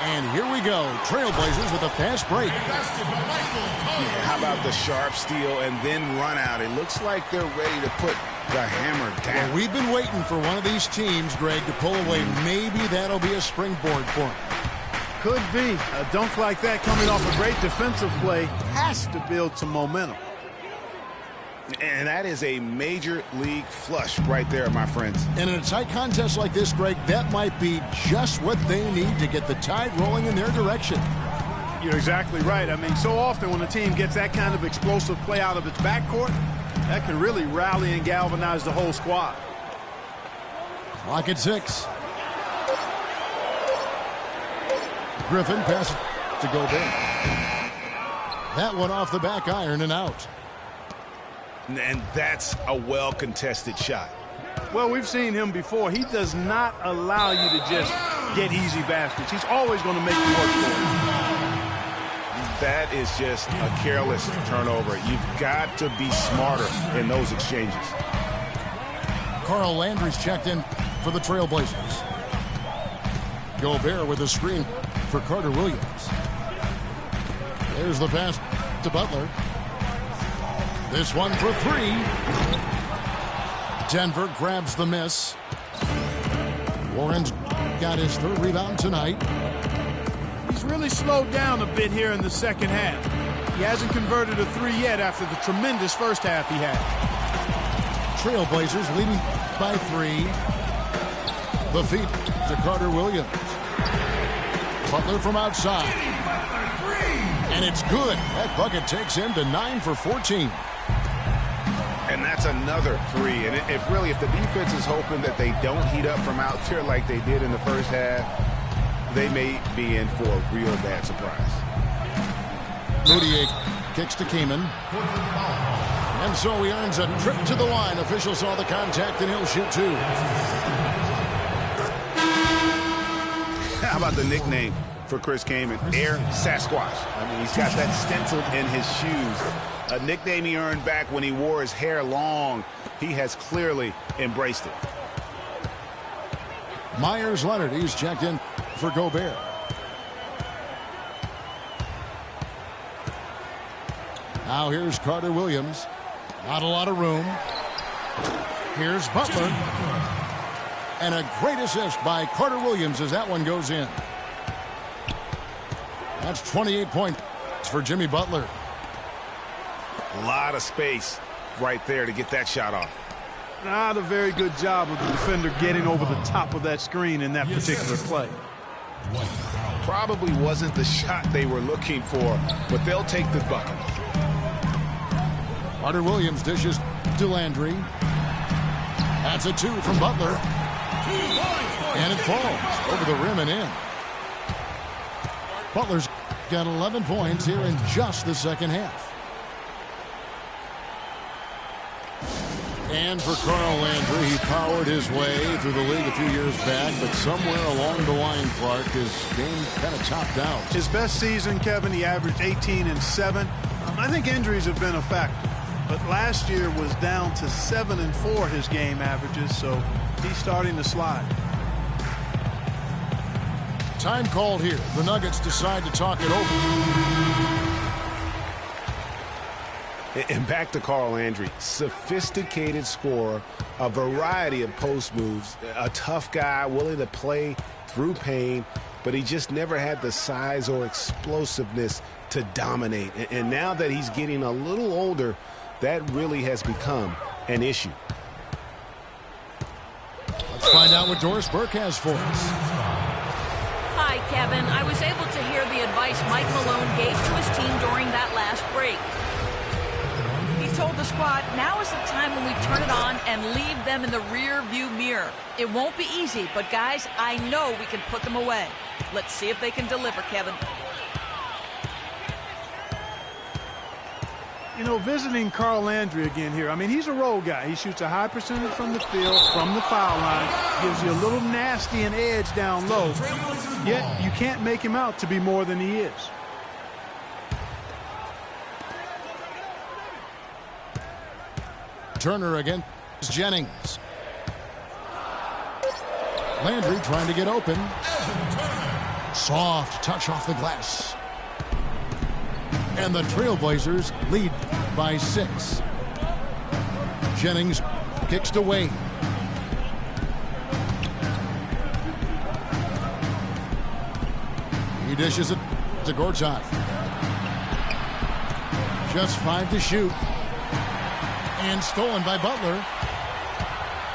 And here we go. Trailblazers with a fast break.
Yeah, how about the sharp steal and then run out? It looks like they're ready to put the hammer down.
Well, we've been waiting for one of these teams, Greg, to pull away. Maybe that'll be a springboard for them.
Could be. A dunk like that coming off a great defensive play has to build some momentum.
And that is a major league flush right there, my friends.
And in a tight contest like this, Greg, that might be just what they need to get the tide rolling in their direction.
You're exactly right. I mean, so often when a team gets that kind of explosive play out of its backcourt, that can really rally and galvanize the whole squad.
Clock at 6. Griffin passes to Gobert. That one off the back iron and out.
And that's a well-contested shot.
Well, we've seen him before. He does not allow you to just get easy baskets. He's always going to make you work for it.
That is just a careless turnover. You've got to be smarter in those exchanges.
Carl Landry's checked in for the Trailblazers. Gobert with a screen for Carter Williams. There's the pass to Butler. This one for 3. Denver grabs the miss. Warren's got his 3rd rebound tonight.
He's really slowed down a bit here in the second half. He hasn't converted a 3 yet after the tremendous first half he had.
Trailblazers leading by 3. The feed to Carter Williams. Butler from outside. And it's good. That bucket takes him to 9 for 14.
And that's another 3. And if the defense is hoping that they don't heat up from out there like they did in the first half, they may be in for a real bad surprise.
Moutier kicks to Keeman. And so he earns a trip to the line. Official saw the contact and he'll shoot 2.
How about the nickname for Chris Kaman? Air Sasquatch. I mean, he's got that stenciled in his shoes. A nickname he earned back when he wore his hair long. He has clearly embraced it.
Myers Leonard, he's checked in for Gobert. Now here's Carter Williams. Not a lot of room. Here's Butler. And a great assist by Carter Williams as that one goes in. That's 28 points for Jimmy Butler.
A lot of space right there to get that shot off.
Not a very good job of the defender getting over the top of that screen in that particular play.
Probably wasn't the shot they were looking for, but they'll take the bucket.
Carter Williams dishes to Landry. That's a 2 from Butler. And it falls over the rim and in. Butler's got 11 points here in just the second half. And for Carl Landry, he powered his way through the league a few years back, but somewhere along the line, Clark, his game kind of topped out.
His best season, Kevin, he averaged 18 and 7. I think injuries have been a factor, but last year was down to 7 and 4 his game averages, so he's starting to slide.
Time called here. The Nuggets decide to talk it over.
And back to Carl Landry, sophisticated scorer, a variety of post moves, a tough guy willing to play through pain, but he just never had the size or explosiveness to dominate. And now that he's getting a little older, that really has become an issue.
Let's find out what Doris Burke has for us.
Hi, Kevin. I was able to hear the advice Mike Malone gave to his team during that last break. He told the squad, now is the time when we turn it on and leave them in the rear view mirror. It won't be easy, but guys, I know we can put them away. Let's see if they can deliver, Kevin.
You know, visiting Carl Landry again here. I mean, he's a role guy. He shoots a high percentage from the field, from the foul line, gives you a little nasty and edge down low. Yet, you can't make him out to be more than he is.
Turner against Jennings. Landry trying to get open. Soft touch off the glass. And the Trailblazers lead by 6. Jennings kicks to Wade. He dishes it to Gortat. Just 5 to shoot. And stolen by Butler.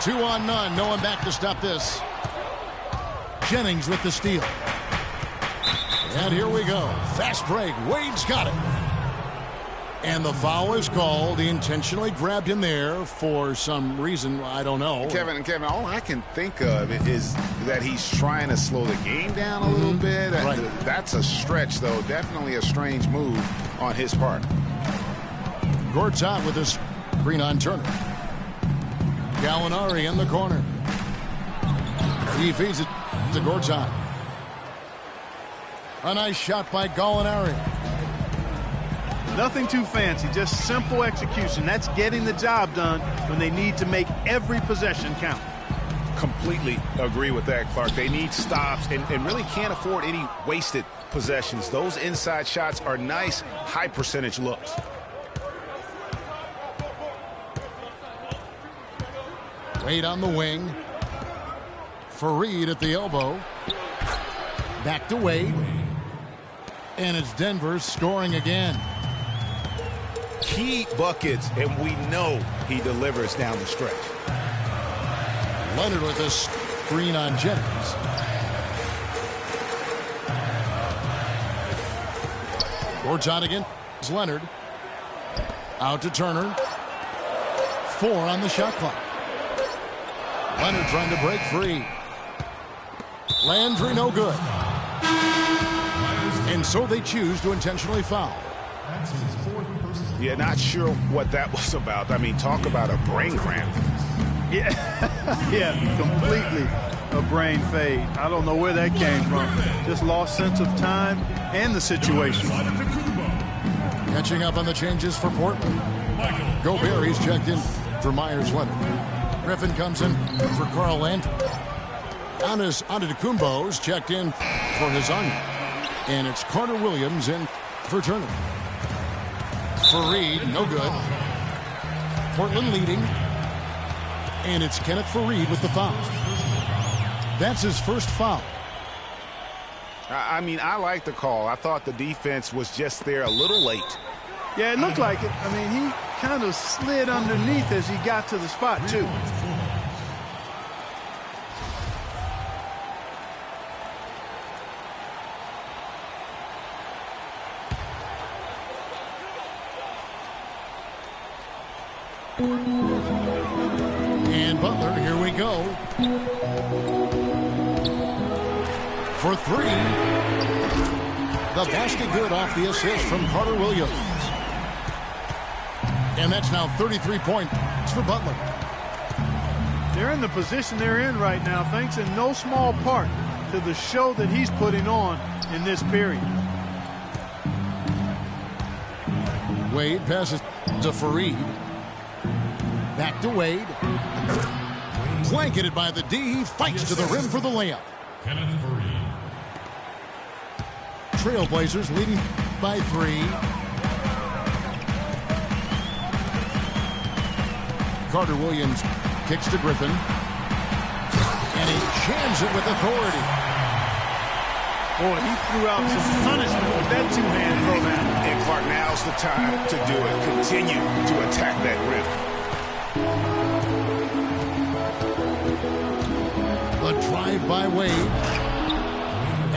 2 on none. No one back to stop this. Jennings with the steal. And here we go. Fast break. Wade's got it. And the foul is called. He intentionally grabbed him there for some reason. I don't know.
Kevin, all I can think of is that he's trying to slow the game down a little bit.
Right.
That's a stretch, though. Definitely a strange move on his part.
Gortat with his screen on Turner. Gallinari in the corner. He feeds it to Gortat. A nice shot by Gallinari.
Nothing too fancy, just simple execution. That's getting the job done when they need to make every possession count.
Completely agree with that, Clark. They need stops and really can't afford any wasted possessions. Those inside shots are nice, high percentage looks.
Wade on the wing. Fareed at the elbow. Back to Wade. And it's Denver scoring again.
Key buckets, and we know he delivers down the stretch.
Leonard with a screen on Jennings. Gortat again. It's Leonard. Out to Turner. 4 on the shot clock. Leonard trying to break free. Landry no good. And so they choose to intentionally foul.
Yeah, not sure what that was about. I mean, talk about a brain cramp.
Yeah, yeah, completely a brain fade. I don't know where that came from. Just lost sense of time and the situation.
Catching up on the changes for Portland. Gobert, he's checked in for Myers Leonard. Griffin comes in for Carl Landry. Antetokounmpo's checked in for Hezonja. And it's Carter Williams in for Turner. Fareed, no good. Portland leading. And it's Kenneth Fareed with the foul. That's his first foul.
I mean, I like the call. I thought the defense was just there a little late.
Yeah, it looked like it. I mean, he kind of slid underneath as he got to the spot, too.
And Butler, here we go. For 3. The basket good off the assist from Carter Williams. And that's now 33 points for Butler.
They're in the position they're in right now, thanks in no small part to the show that he's putting on in this period.
Wade passes to Fareed. Back to Wade. Blanketed by the D. He fights to the rim for the layup. Trailblazers leading by 3. Carter Williams kicks to Griffin. And he jams it with authority.
Boy, he threw out some punishment with that two-hand throw down.
And Clark, now's the time to do it. Continue to attack that rim.
The drive by Wade.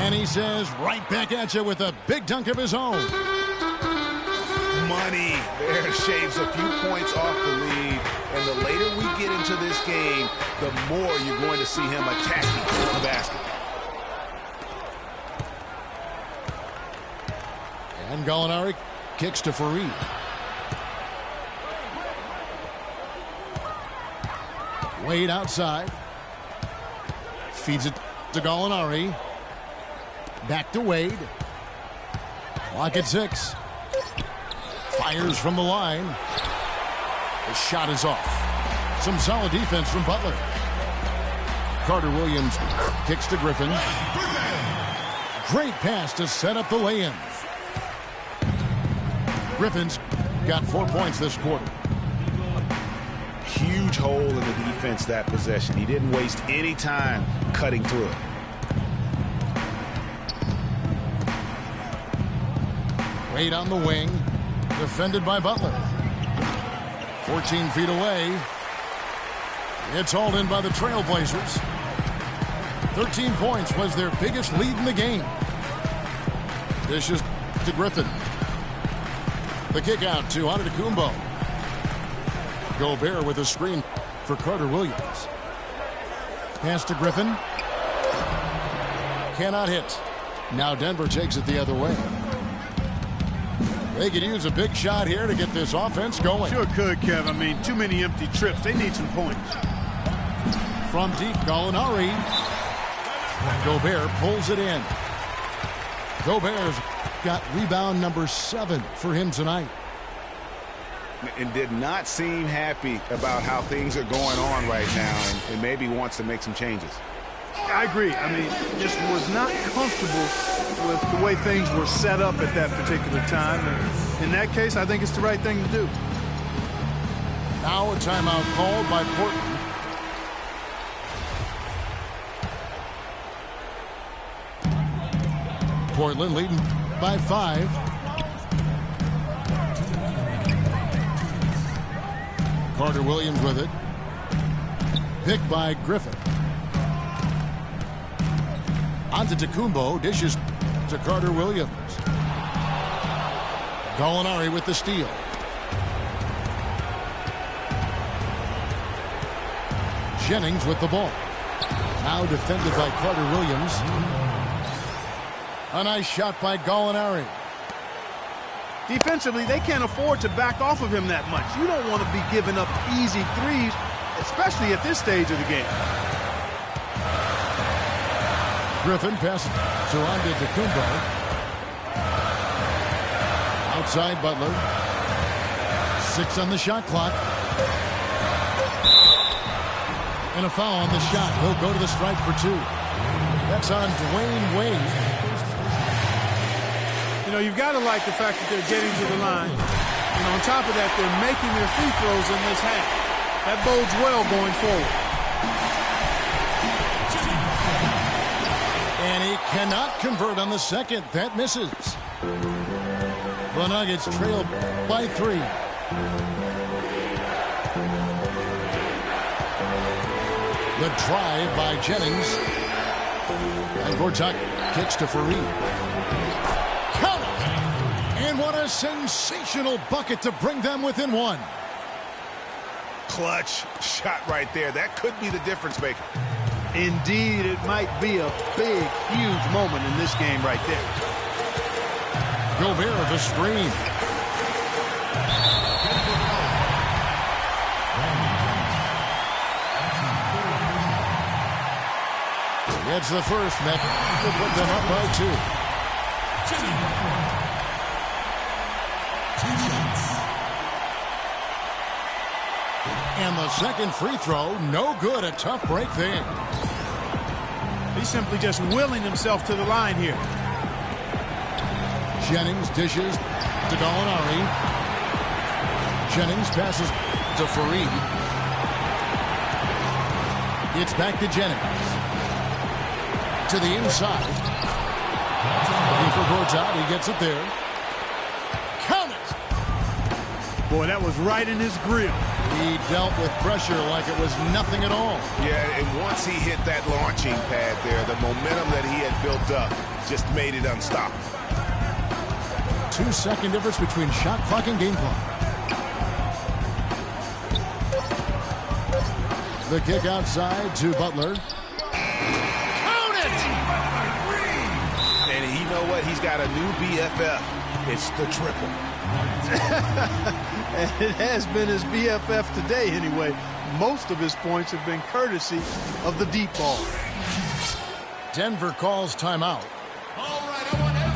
And he says right back at you with a big dunk of his own.
Money. There shaves a few points off the lead. And the later we get into this game, the more you're going to see him attacking the basket.
And Gallinari kicks to Fareed. Wade outside. Feeds it to Gallinari. Back to Wade. Clock at 6. Fires from the line. The shot is off. Some solid defense from Butler. Carter Williams kicks to Griffin. Great pass to set up the lay-in. Griffin's got 4 points this quarter.
Huge hole in the defense that possession. He didn't waste any time cutting through it.
Wade on the wing. Defended by Butler. 14 feet away. It's hauled in by the Trailblazers. 13 points was their biggest lead in the game. Dishes to Griffin. The kick out to Antetokounmpo. Gobert with a screen for Carter Williams. Pass to Griffin. Cannot hit. Now Denver takes it the other way. They could use a big shot here to get this offense going.
Sure could, Kev. I mean, too many empty trips. They need some points.
From deep, Gallinari. Gobert pulls it in. Gobert's got rebound number 7 for him tonight.
And did not seem happy about how things are going on right now, and maybe wants to make some changes.
I agree. I mean, just was not comfortable with the way things were set up at that particular time. And in that case, I think it's the right thing to do.
Now a timeout called by Portland. Portland leading by 5. Carter Williams with it. Picked by Griffin. Antetokounmpo dishes to Carter Williams. Gallinari with the steal. Jennings with the ball. Now defended by Carter Williams. A nice shot by Gallinari.
Defensively, they can't afford to back off of him that much. You don't want to be giving up easy threes, especially at this stage of the game.
Griffin passes to Antetokounmpo. Outside Butler. 6 on the shot clock. And a foul on the shot. He'll go to the stripe for 2. That's on Dwayne Wade.
You know, you've got to like the fact that they're getting to the line. And on top of that, they're making their free throws in this half. That bodes well going forward.
And he cannot convert on the second. That misses. The Nuggets trail by 3. The drive by Jennings. And Gortat kicks to Fareed. Count it! And what a sensational bucket to bring them within 1.
Clutch shot right there. That could be the difference maker.
Indeed, it might be a big, huge moment in this game right there.
Gobert the screen. Gets the first net. Will put them up by 2. And the second free throw, no good. A tough break there.
He's simply just willing himself to the line here.
Jennings dishes to Gallinari. Jennings passes to Fareed. It's back to Jennings. To the inside. Looking for Gortat. He gets it there. Count it!
Boy, that was right in his grill.
He dealt with pressure like it was nothing at all.
Yeah, and once he hit that launching pad there, the momentum that he had built up just made it unstoppable.
2-second difference between shot clock and game clock. The kick outside to Butler. Count it!
And you know what? He's got a new BFF. It's the triple.
And it has been his BFF today anyway. Most of his points have been courtesy of the deep ball.
Denver calls timeout.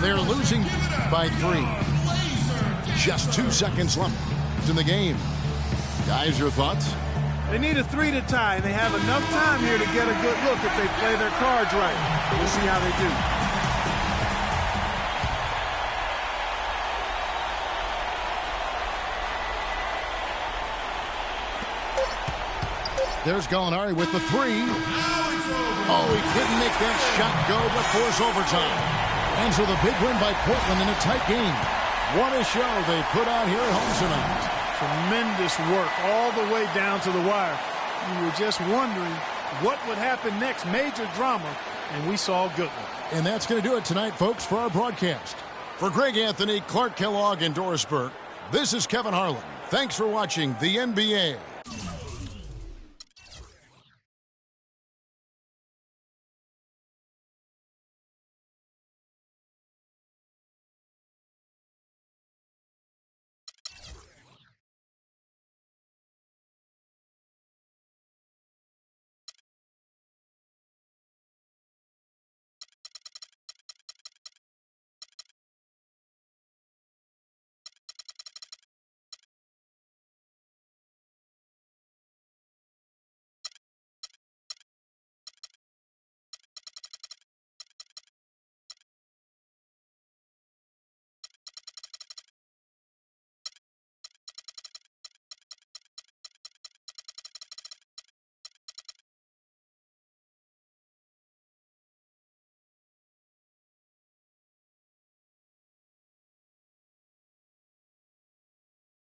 They're losing by 3. Just 2 seconds left in the game. Guys, your thoughts?
They need a 3 to tie, and they have enough time here to get a good look if they play their cards right. We'll see how they do.
There's Gallinari with the 3. Oh, he couldn't make that shot go to force overtime. And so the big win by Portland in a tight game. What a show they put on here at home tonight.
Tremendous work all the way down to the wire. You were just wondering what would happen next. Major drama, and we saw a good one.
And that's going to do it tonight, folks, for our broadcast. For Greg Anthony, Clark Kellogg, and Doris Burke, this is Kevin Harlan. Thanks for watching the NBA.